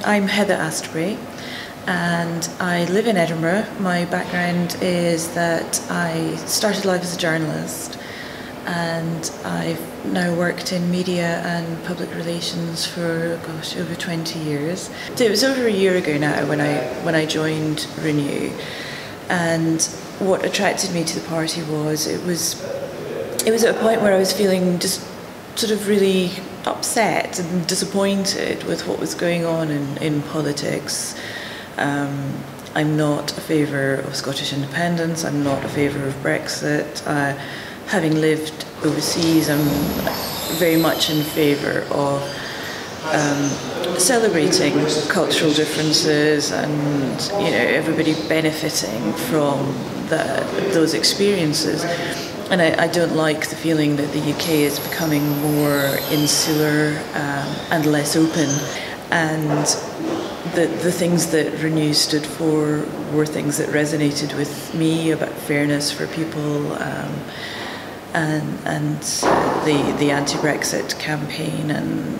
I'm Heather Astbury and I live in Edinburgh. My background is that I started life as a journalist and I've now worked in media and public relations for, over 20 years. So it was over a year ago now when I joined Renew, and what attracted me to the party was it was at a point where I was feeling just sort of really upset and disappointed with what was going on in politics. I'm not a favour of Scottish independence, I'm not a favour of Brexit. Having lived overseas, I'm very much in favour of celebrating cultural differences and everybody benefiting from those experiences. And I don't like the feeling that the UK is becoming more insular and less open. And the things that Renew stood for were things that resonated with me about fairness for people, and the anti-Brexit campaign and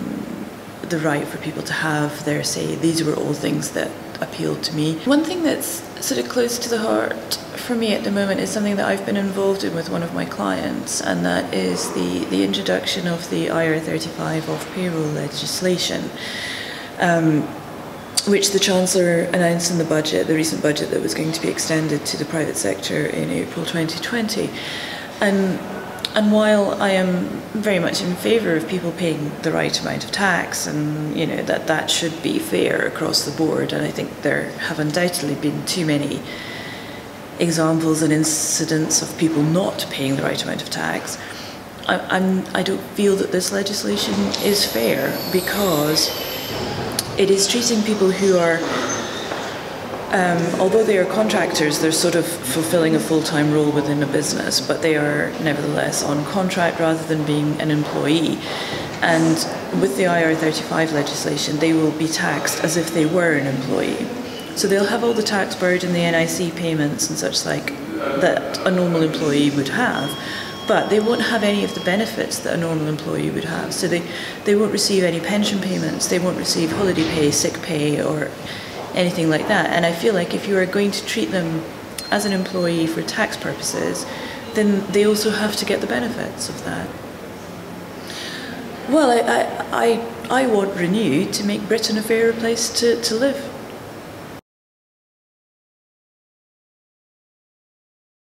the right for people to have their say. These were all things that appealed to me. One thing that's sort of close to the heart for me at the moment is something that I've been involved in with one of my clients, and that is the introduction of the IR35 off-payroll legislation, which the Chancellor announced in the recent budget that was going to be extended to the private sector in April 2020. And while I am very much in favour of people paying the right amount of tax, and that should be fair across the board, and I think there have undoubtedly been too many examples and incidents of people not paying the right amount of tax, I don't feel that this legislation is fair, because it is treating people who are, although they are contractors, they're sort of fulfilling a full-time role within a business, but they are nevertheless on contract rather than being an employee. And with the IR35 legislation, they will be taxed as if they were an employee. So they'll have all the tax burden, the NIC payments and such like that a normal employee would have, but they won't have any of the benefits that a normal employee would have. So they won't receive any pension payments, they won't receive holiday pay, sick pay, or anything like that. And I feel like if you are going to treat them as an employee for tax purposes, then they also have to get the benefits of that. Well, I want Renew to make Britain a fairer place to live.